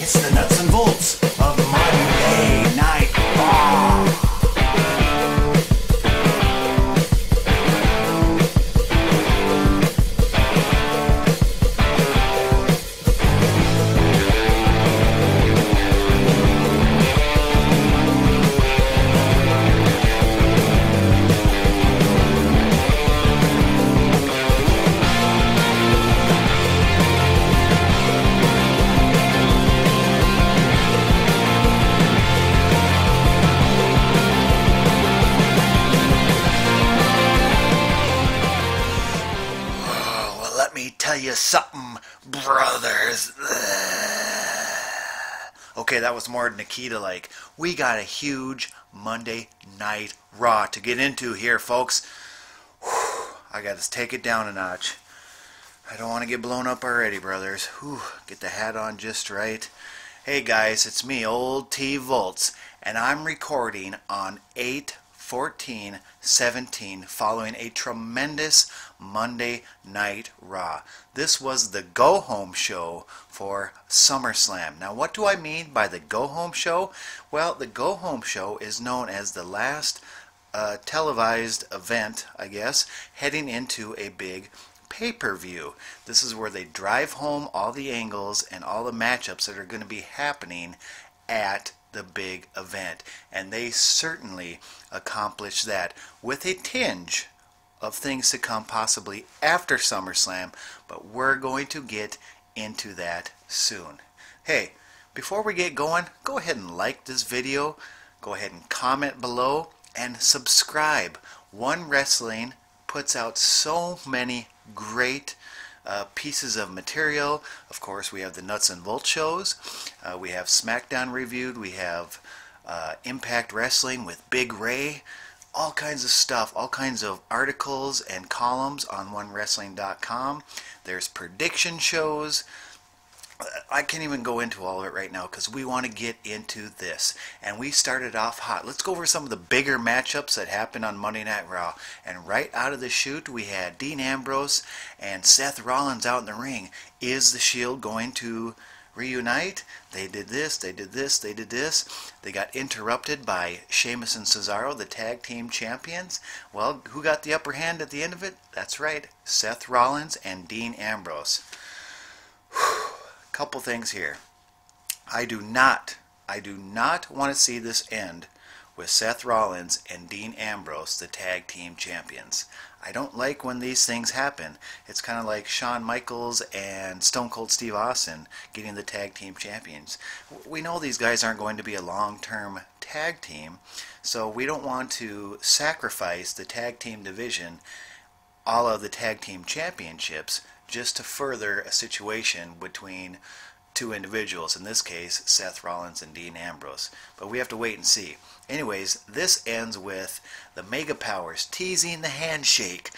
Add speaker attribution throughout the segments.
Speaker 1: It's the nuts and bolts of Monday Night Raw. Let me tell you something, brothers. Okay, that was more Nikita like. We got a huge Monday Night Raw to get into here, folks. I got to take it down a notch. I don't want to get blown up already, brothers. Get the hat on just right. Hey guys, it's me, old T Voeltz, and I'm recording on 8/14/17 following a tremendous Monday Night Raw. This was the go-home show for SummerSlam. Now, what do I mean by the go-home show? Well, the go-home show is known as the last televised event, I guess, heading into a big pay-per-view. This is where they drive home all the angles and all the matchups that are going to be happening at the big event, and they certainly accomplished that with a tinge of things to come possibly after SummerSlam, but we're going to get into that soon. Hey, before we get going, go ahead and like this video, go ahead and comment below, and subscribe. One Wrestling puts out so many great pieces of material. Of course, we have the Nuts and Bolts shows, we have SmackDown reviewed, we have Impact Wrestling with Big Ray, all kinds of stuff, all kinds of articles and columns on onewrestling.com. There's prediction shows. I can't even go into all of it right now because we want to get into this. And we started off hot. Let's go over some of the bigger matchups that happened on Monday Night Raw. And right out of the chute, we had Dean Ambrose and Seth Rollins out in the ring. Is the Sheild going to reunite? They did this, they did this, they did this. They got interrupted by Sheamus and Cesaro, the tag team champions. Well, who got the upper hand at the end of it? That's right, Seth Rollins and Dean Ambrose. Couple things here. I do not want to see this end with Seth Rollins and Dean Ambrose, the tag team champions. I don't like when these things happen. It's kind of like Shawn Michaels and Stone Cold Steve Austin getting the tag team champions. We know these guys aren't going to be a long-term tag team, so we don't want to sacrifice the tag team division, all of the tag team championships, just to further a situation between two individuals, in this case Seth Rollins and Dean Ambrose. But we have to wait and see. Anyways, this ends with the Mega Powers teasing the handshake.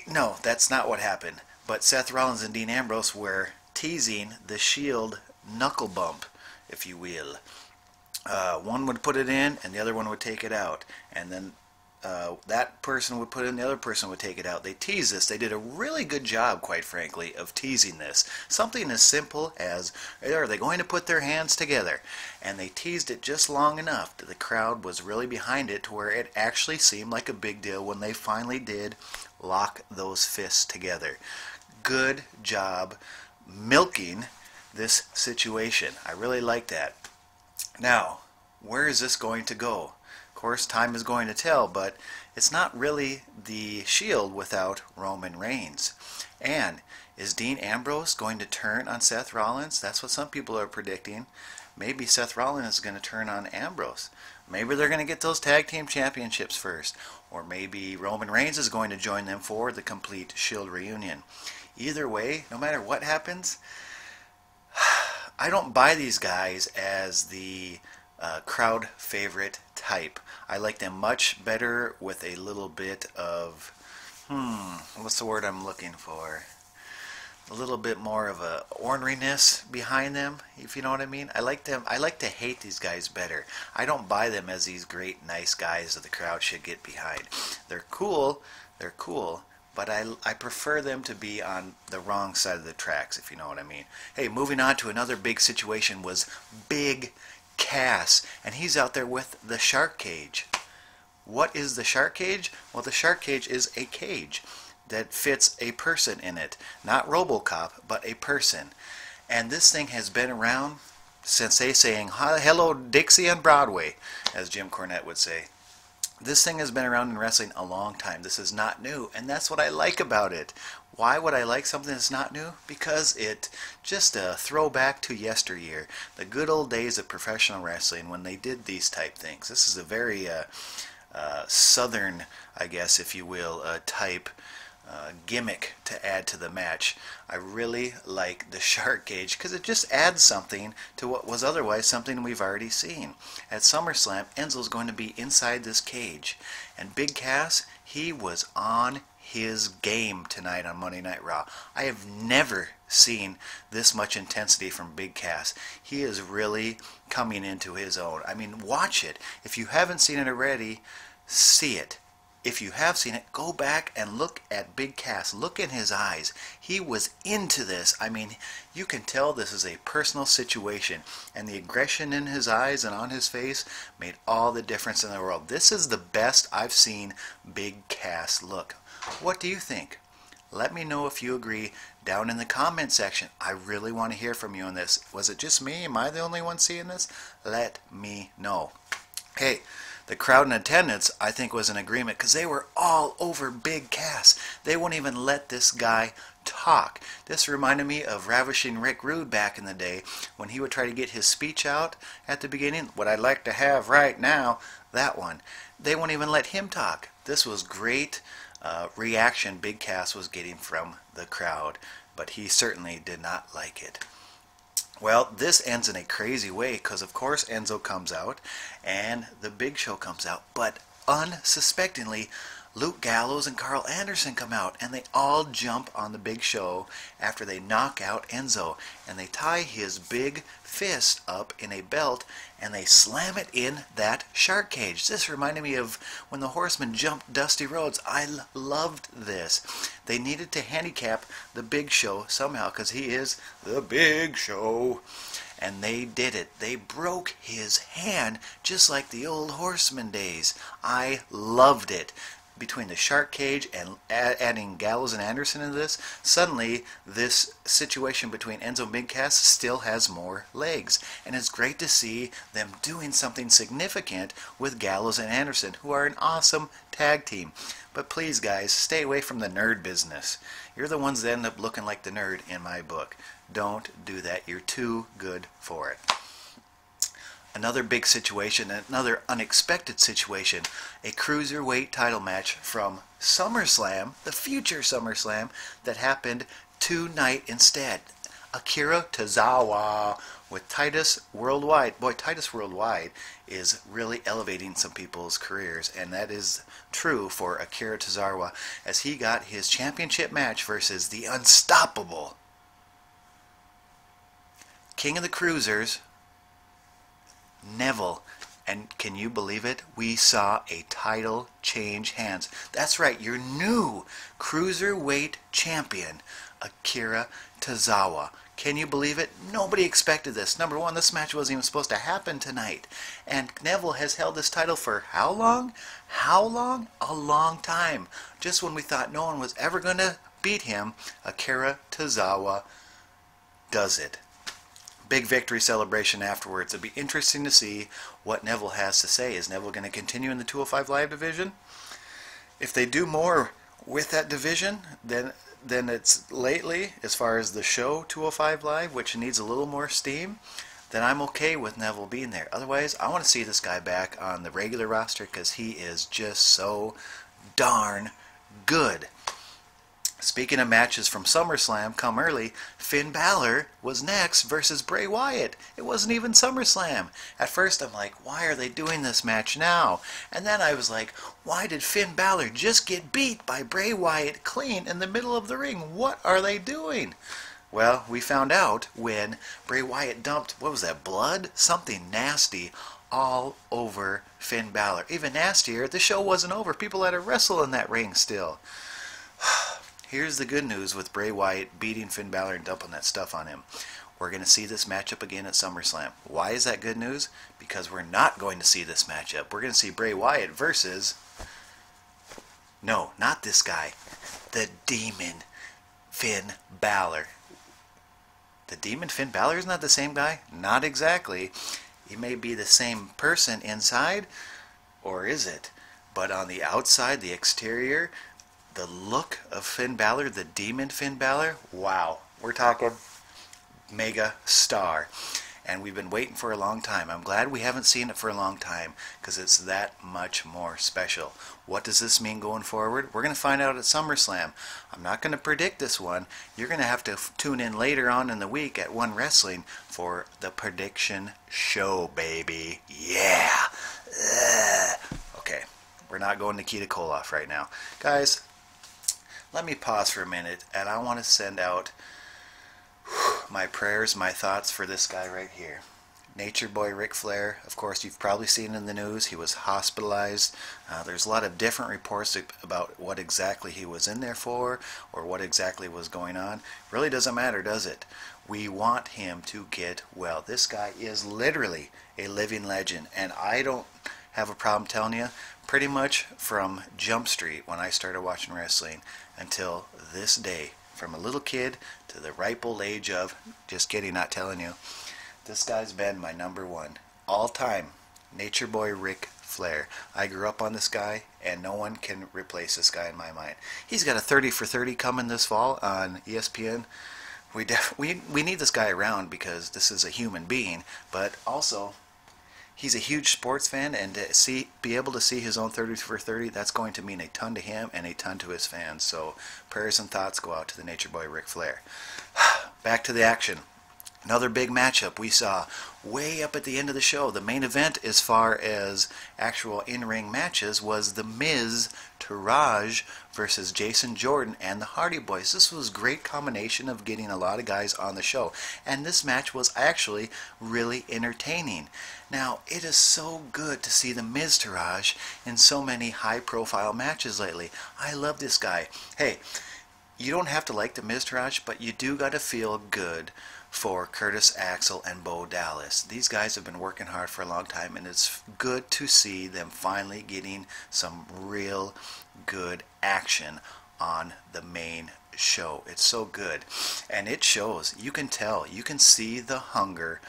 Speaker 1: No, that's not what happened. But Seth Rollins and Dean Ambrose were teasing the Sheild knuckle bump, if you will. One would put it in and the other one would take it out, and then that person would put it in, the other person would take it out. They teased this. They did a really good job, quite frankly, of teasing this. Something as simple as, are they going to put their hands together? And they teased it just long enough that the crowd was really behind it to where it actually seemed like a big deal when they finally did lock those fists together. Good job milking this situation. I really like that. Now, where is this going to go? Of course, time is going to tell, but it's not really the Sheild without Roman Reigns. And is Dean Ambrose going to turn on Seth Rollins? That's what some people are predicting. Maybe Seth Rollins is going to turn on Ambrose. Maybe they're going to get those tag team championships first. Or maybe Roman Reigns is going to join them for the complete Sheild reunion. Either way, no matter what happens, I don't buy these guys as the crowd favorite type. I like them much better with a little bit of, what's the word I'm looking for? A little bit more of a orneriness behind them, if you know what I mean. I like them. I like to hate these guys better. I don't buy them as these great, nice guys that the crowd should get behind. They're cool, but I prefer them to be on the wrong side of the tracks, if you know what I mean. Hey, moving on to another big situation was Big Cass, and he's out there with the shark cage. What is the shark cage? Well, the shark cage is a cage that fits a person in it. Not RoboCop, but a person. And this thing has been around since they saying, "Hello Dixie on Broadway," as Jim Cornette would say. This thing has been around in wrestling a long time. This is not new, and that's what I like about it. Why would I like something that's not new? Because it just a throwback to yesteryear, the good old days of professional wrestling when they did these type things. This is a very southern, I guess, if you will, type gimmick to add to the match. I really like the shark cage because it just adds something to what was otherwise something we've already seen. At SummerSlam, Enzo's going to be inside this cage, and Big Cass, he was on his game tonight on Monday Night Raw. I have never seen this much intensity from Big Cass. He is really coming into his own. I mean, watch it. If you haven't seen it already, see it. If you have seen it, go back and look at Big Cass. Look in his eyes. He was into this. I mean, you can tell this is a personal situation. And the aggression in his eyes and on his face made all the difference in the world. This is the best I've seen Big Cass look. What do you think? Let me know if you agree down in the comment section. I really want to hear from you on this. Was it just me? Am I the only one seeing this? Let me know. Hey, the crowd in attendance, I think, was in agreement because they were all over Big Cass. They wouldn't even let this guy talk. This reminded me of Ravishing Rick Rude back in the day when he would try to get his speech out at the beginning. What I'd like to have right now, that one. They wouldn't even let him talk. This was great reaction Big Cass was getting from the crowd, but he certainly did not like it. Well, this ends in a crazy way because, of course, Enzo comes out and the Big Show comes out. But unsuspectingly, Luke Gallows and Carl Anderson come out and they all jump on the Big Show after they knock out Enzo. And they tie his big fist up in a belt and they slam it in that shark cage. This reminded me of when the Horsemen jumped Dusty Rhodes. I loved this. They needed to handicap the Big Show somehow because he is the Big Show. And they did it. They broke his hand just like the old Horseman days. I loved it. Between the shark cage and adding Gallows and Anderson into this, suddenly this situation between Enzo and Big Cass still has more legs. And it's great to see them doing something significant with Gallows and Anderson, who are an awesome tag team. But please, guys, stay away from the nerd business. You're the ones that end up looking like the nerd in my book. Don't do that. You're too good for it. Another big situation, another unexpected situation, a cruiserweight title match from SummerSlam, the future SummerSlam, that happened tonight instead. Akira Tozawa with Titus Worldwide. Boy, Titus Worldwide is really elevating some people's careers, and that is true for Akira Tozawa as he got his championship match versus the unstoppable King of the Cruisers, Neville. And can you believe it? We saw a title change hands. That's right, your new cruiserweight champion, Akira Tozawa. Can you believe it? Nobody expected this. Number one, this match wasn't even supposed to happen tonight. And Neville has held this title for how long? How long? A long time. Just when we thought no one was ever going to beat him, Akira Tozawa does it. Big victory celebration afterwards. It'll be interesting to see what Neville has to say. Is Neville going to continue in the 205 Live division? If they do more with that division than it's lately, as far as the show 205 Live, which needs a little more steam, then I'm okay with Neville being there. Otherwise, I want to see this guy back on the regular roster because he is just so darn good. Speaking of matches from SummerSlam come early, Finn Balor was next versus Bray Wyatt. It wasn't even SummerSlam. At first I'm like, why are they doing this match now? And then I was like, why did Finn Balor just get beat by Bray Wyatt clean in the middle of the ring? What are they doing? Well, we found out when Bray Wyatt dumped, what was that, blood? Something nasty all over Finn Balor. Even nastier, the show wasn't over. People had to wrestle in that ring still. here's the good news with Bray Wyatt beating Finn Balor and dumping that stuff on him. We're going to see this matchup again at SummerSlam. Why is that good news? Because we're not going to see this matchup. We're going to see Bray Wyatt versus... No, not this guy. The Demon Finn Balor. The Demon Finn Balor is not the same guy? Not exactly. He may be the same person inside, or is it? But on the outside, the exterior, the look of Finn Balor, the Demon Finn Balor, wow. We're talking mega star. And we've been waiting for a long time. I'm glad we haven't seen it for a long time because it's that much more special. What does this mean going forward? We're going to find out at SummerSlam. I'm not going to predict this one. You're going to have to tune in later on in the week at One Wrestling for the prediction show, baby. Yeah. Okay, we're not going to Nikita Koloff right now. Guys, let me pause for a minute, and I want to send out my prayers, my thoughts for this guy right here. Nature Boy Ric Flair. Of course, you've probably seen in the news he was hospitalized. There's a lot of different reports about what exactly he was in there for or what exactly was going on. Really doesn't matter, does it? We want him to get well. This guy is literally a living legend, and I don't have a problem telling you, pretty much from Jump Street when I started watching wrestling until this day, from a little kid to the ripe old age of, just kidding, not telling you, this guy's been my number one all time. Nature Boy Ric Flair. I grew up on this guy, and no one can replace this guy in my mind. He's got a 30 for 30 coming this fall on ESPN. We need this guy around because this is a human being, but also he's a huge sports fan, and to be able to see his own 30 for 30, that's going to mean a ton to him and a ton to his fans. So prayers and thoughts go out to the Nature Boy Ric Flair. Back to the action. Another big matchup we saw way up at the end of the show. The main event as far as actual in-ring matches was The Miz Taraj versus Jason Jordan and the Hardy Boys. This was a great combination of getting a lot of guys on the show. And this match was actually really entertaining. Now, it is so good to see The Miz Taraj in so many high-profile matches lately. I love this guy. Hey, you don't have to like The Miz Taraj, but you do got to feel good for Curtis Axel and Bo Dallas. These guys have been working hard for a long time, and it's good to see them finally getting some real good action on the main show. It's so good, and it shows. You can tell, you can see the hunger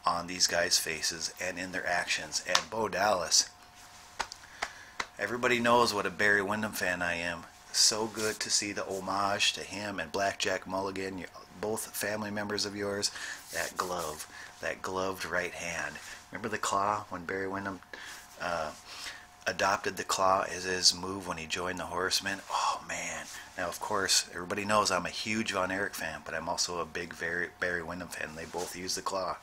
Speaker 1: on these guys' faces and in their actions. And Bo Dallas, everybody knows what a Barry Windham fan I am. So good to see the homage to him and Blackjack Mulligan, both family members of yours. That glove, that gloved right hand. Remember the claw when Barry Windham adopted the claw as his move when he joined the Horsemen? Oh man. Now of course everybody knows I'm a huge Von Erich fan, but I'm also a big Barry Windham fan. They both use the claw.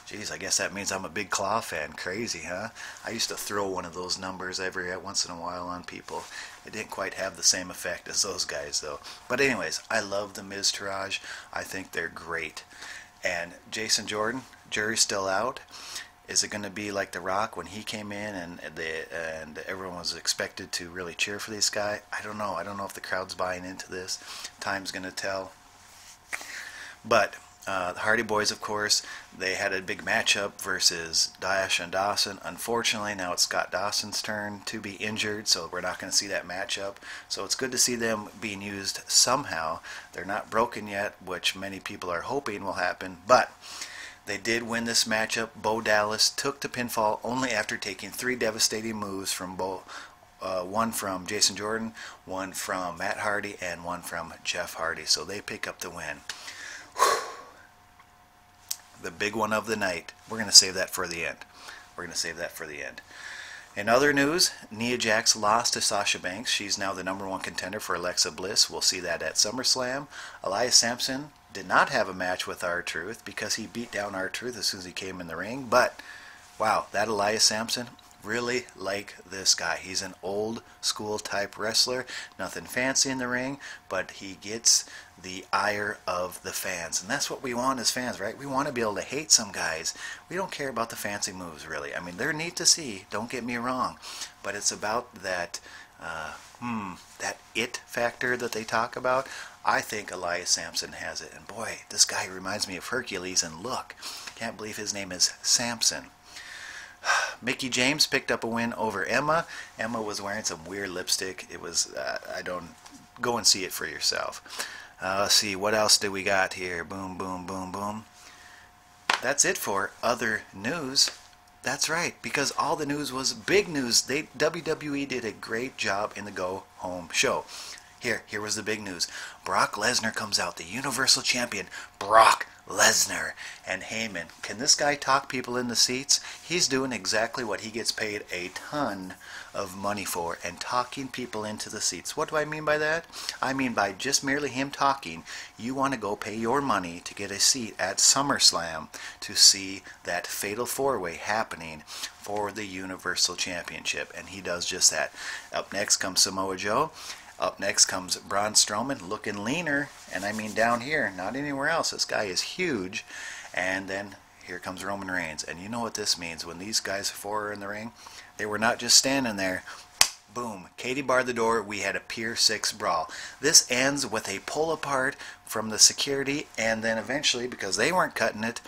Speaker 1: Jeez, I guess that means I'm a big claw fan. Crazy, huh? I used to throw one of those numbers every once in a while on people. It didn't quite have the same effect as those guys, though. But anyways, I love the Miz Taraj. I think they're great. And Jason Jordan, jury's still out. Is it going to be like The Rock when he came in and everyone was expected to really cheer for this guy? I don't know. I don't know if the crowd's buying into this. Time's going to tell. But the Hardy Boys, of course, they had a big matchup versus Dash and Dawson. Unfortunately, now it's Scott Dawson's turn to be injured, so we're not going to see that matchup. So it's good to see them being used somehow. They're not broken yet, which many people are hoping will happen, but they did win this matchup. Bo Dallas took the pinfall only after taking 3 devastating moves from one from Jason Jordan, one from Matt Hardy, and one from Jeff Hardy. So they pick up the win. The big one of the night. We're going to save that for the end. We're going to save that for the end. In other news, Nia Jax lost to Sasha Banks. She's now the #1 contender for Alexa Bliss. We'll see that at SummerSlam. Elias Sampson did not have a match with R-Truth because he beat down R-Truth as soon as he came in the ring. But, wow, that Elias Sampson, really like this guy. He's an old school type wrestler. Nothing fancy in the ring, but he gets the ire of the fans. And that's what we want as fans, right? We want to be able to hate some guys. We don't care about the fancy moves, really. I mean, they're neat to see, don't get me wrong. But it's about that That it factor that they talk about, I think Elias Samson has it. And boy, this guy reminds me of Hercules, and look, can't believe his name is Samson. Mickie James picked up a win over Emma. Emma was wearing some weird lipstick. It was, I don't, go and see it for yourself. Let's see, what else do we got here? Boom, boom, boom, boom. That's it for other news. That's right, because all the news was big news. WWE did a great job in the Go Home show. Here was the big news. Brock Lesnar comes out, the Universal Champion, Brock Lesnar. And Heyman, can this guy talk people in the seats? He's doing exactly what he gets paid a ton of money for, and talking people into the seats. What do I mean by that? I mean by just merely him talking, you want to go pay your money to get a seat at SummerSlam to see that fatal four-way happening for the Universal Championship, and he does just that. Up next comes Samoa Joe. Up next comes Braun Strowman, looking leaner, and I mean down here, not anywhere else. This guy is huge. And then here comes Roman Reigns. And you know what this means. When these guys four are in the ring, they were not just standing there. Boom. Katie barred the door. We had a Pier 6 brawl. This ends with a pull apart from the security, and then eventually, because they weren't cutting it,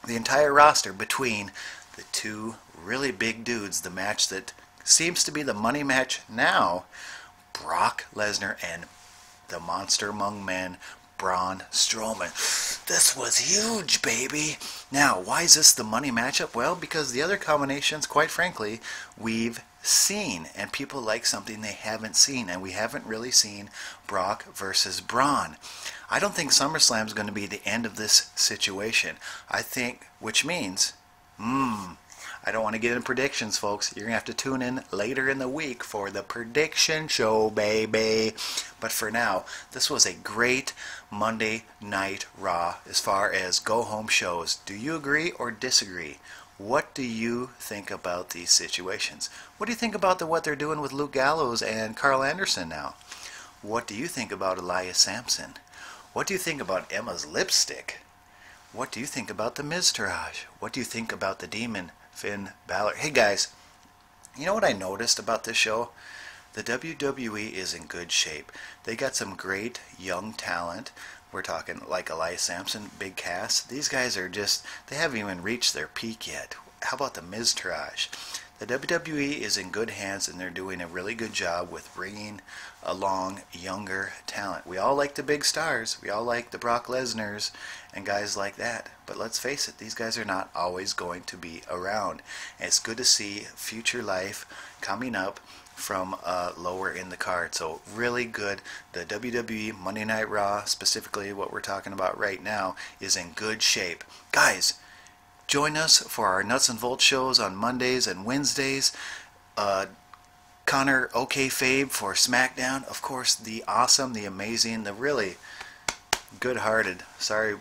Speaker 1: the entire roster between the two really big dudes, the match that seems to be the money match now, Brock Lesnar and the monster among men, Braun Strowman. This was huge, baby. Now, why is this the money matchup? Well, because the other combinations, quite frankly, we've seen, and people like something they haven't seen, and we haven't really seen Brock versus Braun. I don't think SummerSlam is going to be the end of this situation. I think, which means, I don't want to get into predictions, folks. You're going to have to tune in later in the week for the prediction show, baby. But for now, this was a great Monday Night Raw as far as go-home shows. Do you agree or disagree? What do you think about these situations? What do you think about what they're doing with Luke Gallows and Carl Anderson now? What do you think about Elias Samson? What do you think about Emma's lipstick? What do you think about the Miztourage? What do you think about the Demon Finn Balor? Hey guys, you know what I noticed about this show? The WWE is in good shape. They got some great young talent. We're talking like Elias Samson, big cast. These guys are just, they haven't even reached their peak yet. How about the Miztourage? The WWE is in good hands, and they're doing a really good job with bringing along younger talent. We all like the big stars. We all like the Brock Lesnars and guys like that. But let's face it, these guys are not always going to be around. And it's good to see future life coming up from lower in the card. So really good. The WWE Monday Night Raw, specifically what we're talking about right now, is in good shape. Guys, join us for our Nuts and Volts shows on Mondays and Wednesdays. Connor Fabe for SmackDown. Of course, the awesome, the amazing, the really good-hearted, sorry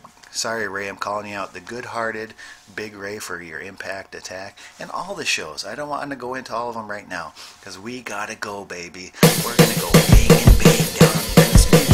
Speaker 1: Ray, I'm calling you out, the good-hearted Big Ray for your Impact Attack, and all the shows. I don't want to go into all of them right now, because we gotta go, baby. We're gonna go big and big down on Venice Beach.